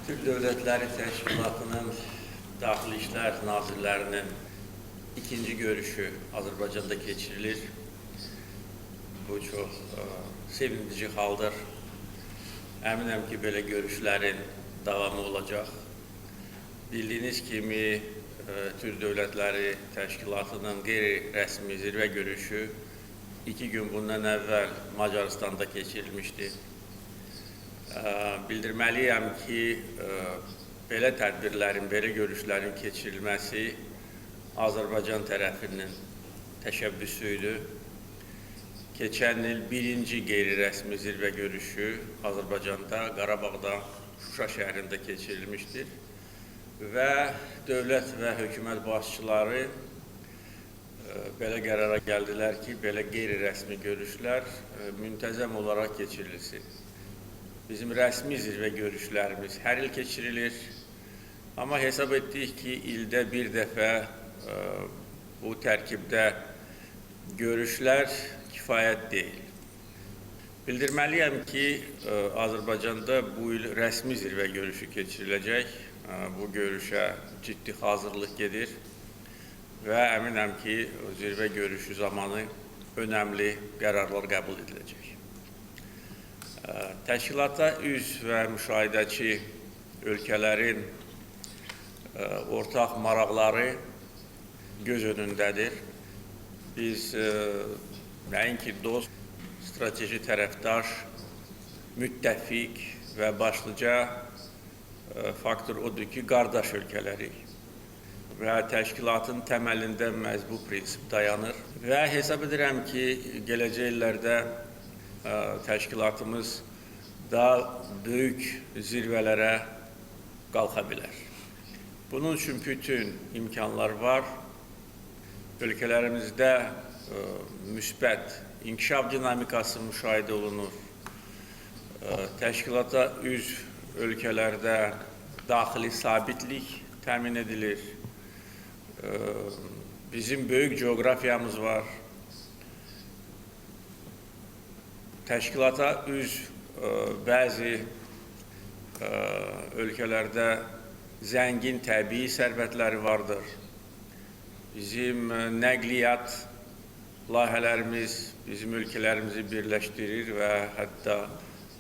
Türk Dövlətləri Təşkilatının Daxili İşlər Nazirlərinin ikinci görüşü Azərbaycanda keçirilir. Bu çox sevindirici haldır. Əminəm ki, belə görüşlərin davamı olacaq. Bildiyiniz kimi, Türk Dövlətləri Təşkilatının qeyri-rəsmi zirvə görüşü 2 gün bundan əvvəl Macaristanda keçirilmişdi. Bildirməliyəm ki, belə tədbirlərin, belə görüşlərin keçirilməsi Azərbaycan tərəfinin təşəbbüsü idi. Keçən il birinci qeyri-rəsmi zirvə görüşü Azərbaycanda, Qarabağda, Şuşa şəhərində keçirilmişdir. Və dövlət və hökumət başçıları belə qərara gəldilər ki, belə qeyri-rəsmi görüşlər müntəzəm olaraq keçirilsin. Bizim rəsmi zirvə görüşlərimiz hər il keçirilir. Amma hesab etdik ki, ildə bir dəfə bu tərkibdə görüşlər kifayət deyil. Bildirməliyəm ki, Azərbaycanda bu il rəsmi zirvə görüşü keçiriləcək. Bu görüşə ciddi hazırlıq gedir və əminəm ki, zirvə görüşü zamanı önəmli qərarlar qəbul ediləcək. Təşkilata üzv və müşahidəçi ölkələrin ortaq maraqları göz önündədir. Biz nəinki dost, strateji tərəfdaş, müttəfiq və başlıca faktor odur ki, qardaş ölkələrik. Və təşkilatın təməlində məhz bu prinsip dayanır. Və hesab edirəm ki, gələcək illərdə təşkilatımız daha böyük zirvələrə qalxa bilər. Bunun üçün bütün imkanlar var. Ölkələrimizdə müsbət inkişaf dinamikası müşahidə olunur. Təşkilata üzv ölkələrdə daxili sabitlik təmin edilir. Bizim böyük coğrafiyamız var. Təşkilata üzv bəzi ölkələrdə zəngin təbii sərvətləri vardır. Bizim nəqliyyat layihələrimiz bizim ölkələrimizi birləşdirir və hətta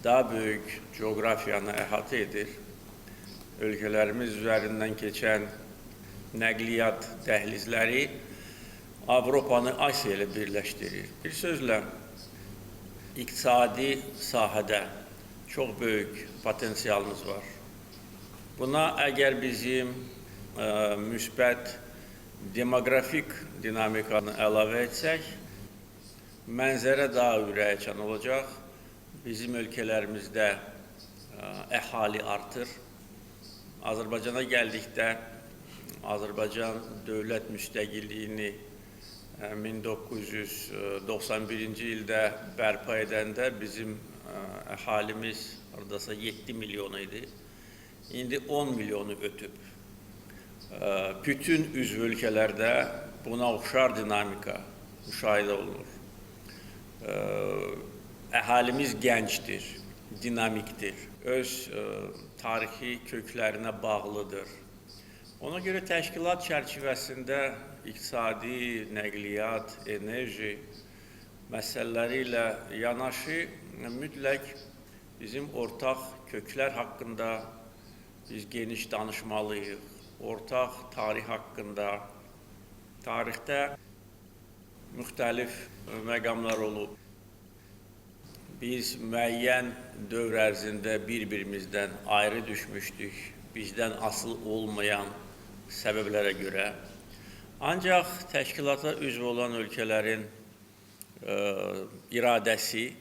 daha böyük coğrafiyanı əhatə edir. Ölkələrimiz üzərindən keçən nəqliyyat dəhlizləri Avropanı Asiya ilə birləşdirir. Bir sözlə, iqtisadi sahədə çox böyük potensialımız var. Buna əgər bizim müsbət demoqrafik dinamikanı əlavə etsək, mənzərə daha ürəkacan olacaq. Bizim ölkələrimizdə əhali artır. Azərbaycana gəldikdə, Azərbaycan dövlət müstəqilliyini 1991-ci ildə bərpa edəndə bizim əhalimiz haradasa 7 milyon idi. İndi 10 milyonu ötüb. Bütün üzv ölkələrdə buna oxşar dinamika müşahidə olunur. Əhalimiz gəncdir, dinamikdir, öz tarixi köklərinə bağlıdır. Ona görə təşkilat çərçivəsində iqtisadi, nəqliyyat, enerji məsələləri ilə yanaşı mütləq bizim ortaq köklər haqqında biz geniş danışmalıyıq. Ortaq tarix haqqında, tarixdə müxtəlif məqamlar olub. Biz müəyyən dövr ərzində bir-birimizdən ayrı düşmüşdük, bizdən asılı olmayan səbəblərə görə. Ancaq təşkilata üzv olan ölkələrin iradəsi,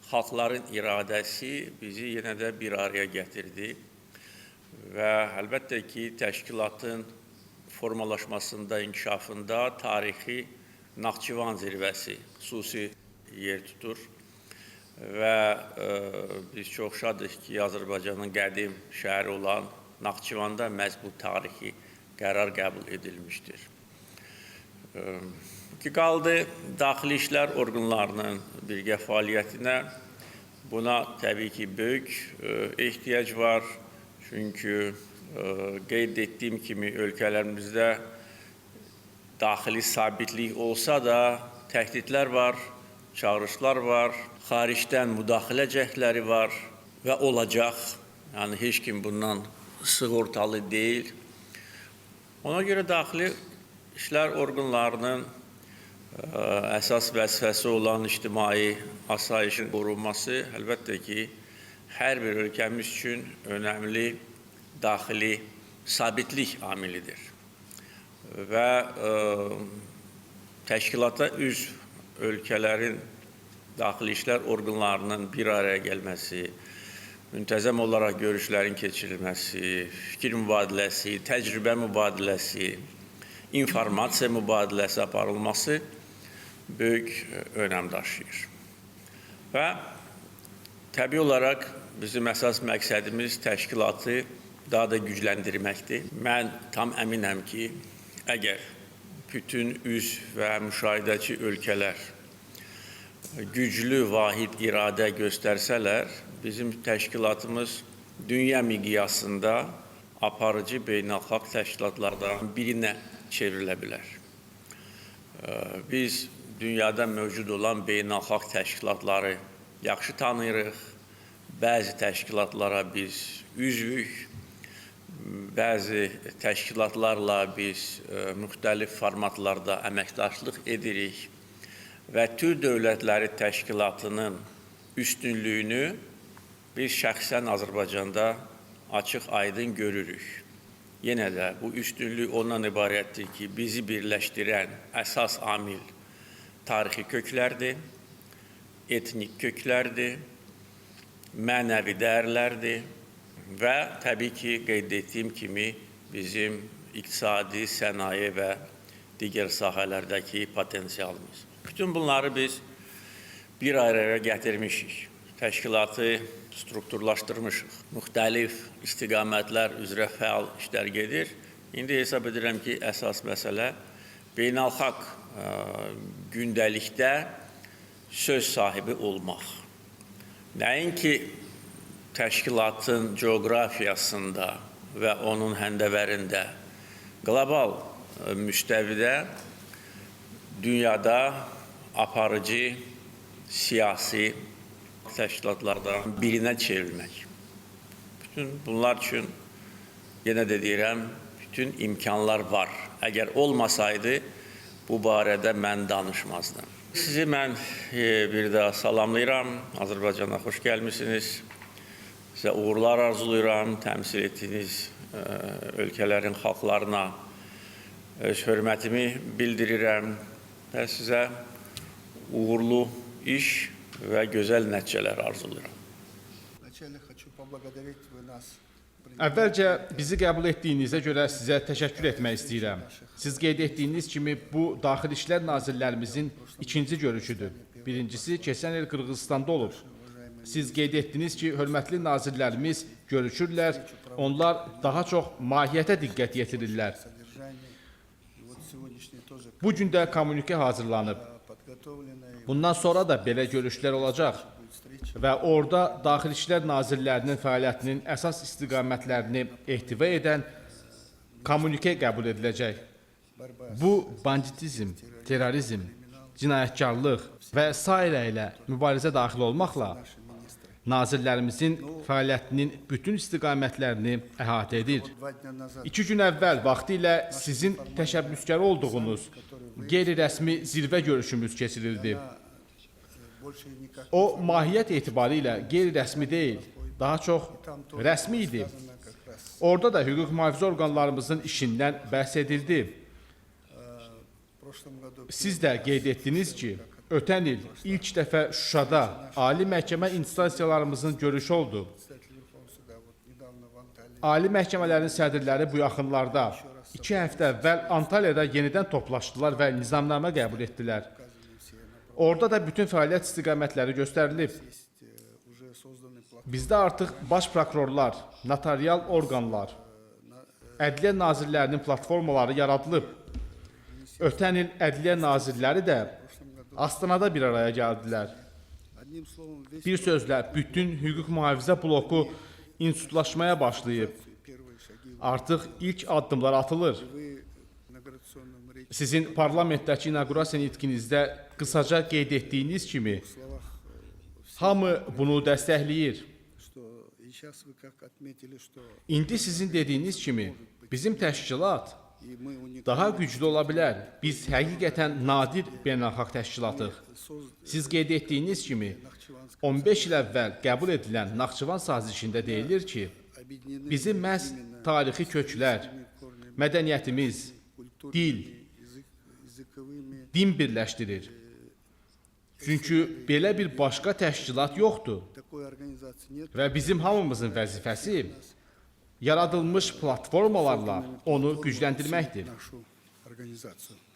xalqların iradəsi bizi yenə də bir araya gətirdi. Və əlbəttə ki, təşkilatın formalaşmasında, inkişafında tarixi Naxçıvan zirvəsi xüsusi yer tutur. Və biz çox şadıq ki, Azərbaycanın qədim şəhəri olan Naxçıvanda məhz bu tarixi qərar qəbul edilmişdir. Ki qaldı daxili işlər orqanlarının birgə fəaliyyətinə. Buna təbii ki, böyük ehtiyac var. Çünkü qeyd etdiyim kimi ölkələrimizdə daxili sabitlik olsa da təhdidlər var, çağırışlar var, xaricdən müdaxilə cəhdləri var və olacaq. Yəni heç kim bundan sığortalı deyil. Ona görə daxili işlər orqanlarının əsas vəzifəsi olan ictimai asayişin qorunması əlbəttə ki, hər bir ölkəmiz üçün önəmli daxili sabitlik amilidir. Və təşkilata üzv ölkələrin daxili işlər orqanlarının bir araya gəlməsi, müntəzəm olaraq görüşlərin keçirilməsi, fikir mübadiləsi, təcrübə mübadiləsi, informasiya mübadiləsi aparılması böyük önəm daşıyır. Və təbii olaraq bizim əsas məqsədimiz təşkilatı daha da gücləndirməkdir. Mən tam əminəm ki, əgər bütün üzv və müşahidəçi ölkələr güclü, vahid iradə göstərsələr, bizim təşkilatımız dünya miqyasında aparıcı beynəlxalq təşkilatlardan birinə çevrilə bilər. Biz dünyada mövcud olan beynəlxalq təşkilatları yaxşı tanıyırıq. Bəzi təşkilatlara biz üzvük, bəzi təşkilatlarla biz müxtəlif formatlarda əməkdaşlıq edirik və Türk Dövlətləri Təşkilatının üstünlüyünü biz şəxsən Azərbaycanda açıq-aydın görürük. Yenə də bu üstünlük ondan ibarətdir ki, bizi birləşdirən əsas amil tarixi köklərdir, etnik köklərdir, mənəvi dəyərlərdir və təbii ki, qeyd etdiyim kimi bizim iqtisadi, sənaye və digər sahələrdəki potensialımız. Bütün bunları biz bir araya gətirmişik, təşkilatı strukturlaşdırmışıq, müxtəlif istiqamətlər üzrə fəal işlər gedir. İndi hesab edirəm ki, əsas məsələ beynəlxalq gündəlikdə söz sahibi olmaq. Nəinki təşkilatın coğrafiyasında və onun həndəvərində, qlobal müstəvidə dünyada aparıcı siyasi təşkilatlardan birinə çevrilmək. Bütün bunlar üçün, yenə də deyirəm, bütün imkanlar var. Əgər olmasaydı, bu barədə mən danışmazdım. Sizi mən bir daha salamlayıram. Azərbaycana xoş gəlmişsiniz. Sizə uğurlar arzulayıram. Təmsil etdiyiniz ölkələrin xalqlarına öz hörmətimi bildirirəm və sizə uğurlu iş və gözəl nəticələr arzulayıram. Əvvəlcə bizi qəbul etdiyinizə görə sizə təşəkkür etmək istəyirəm. Siz qeyd etdiyiniz kimi bu Daxili İşlər Nazirlərimizin ikinci görüşüdür. Birincisi keçən il Qırğızstanda olub. Siz qeyd etdiniz ki, hörmətli nazirlərimiz görüşürlər, onlar daha çox mahiyyətə diqqət yetirirlər. Bu gün də kommunikə hazırlanıb. Bundan sonra da belə görüşlər olacaq və orada Daxili İşlər Nazirlərinin fəaliyyətinin əsas istiqamətlərini ehtiva edən kommunikə qəbul ediləcək. Bu, banditizm, terrorizm, cinayətkarlıq və s. ilə mübarizə daxil olmaqla nazirlərimizin fəaliyyətinin bütün istiqamətlərini əhatə edir. 2 gün əvvəl vaxtilə sizin təşəbbüskar olduğunuz qeyri-rəsmi zirvə görüşümüz keçirildi. O, mahiyyət etibarilə qeyri-rəsmi deyil, daha çox rəsmi idi. Orada da hüquq mühafizə orqanlarımızın işindən bəhs edildi. Siz də qeyd etdiniz ki, ötən il ilk dəfə Şuşada Ali Məhkəmə instansiyalarımızın görüşü oldu. Ali məhkəmələrin sədrləri bu yaxınlarda 2 həftə əvvəl Antalyada yenidən toplaşdılar və nizamnamə qəbul etdilər. Orada da bütün fəaliyyət istiqamətləri göstərilib. Bizdə artıq baş prokurorlar, notarial orqanlar, ədliyyə nazirlərinin platformaları yaradılıb. Ötən il ədliyyə nazirləri də Astanada bir araya gəldilər. Bir sözlə, bütün hüquq mühafizə bloku institutlaşmaya başlayıb. Artıq ilk addımlar atılır. Sizin parlamentdəki inaqurasiya nitqinizdə qısaca qeyd etdiyiniz kimi, hamı bunu dəstəkləyir. İndi sizin dediyiniz kimi, bizim təşkilat daha güclü ola bilər. Biz həqiqətən nadir beynəlxalq təşkilatıq. Siz qeyd etdiyiniz kimi, 15 il əvvəl qəbul edilən Naxçıvan sazişində deyilir ki, bizi məhz tarixi köklər, mədəniyyətimiz, dil, din birləşdirir. Çünki belə bir başqa təşkilat yoxdur və bizim hamımızın vəzifəsi yaradılmış platformalarla onu gücləndirməkdir. Нашу организацию.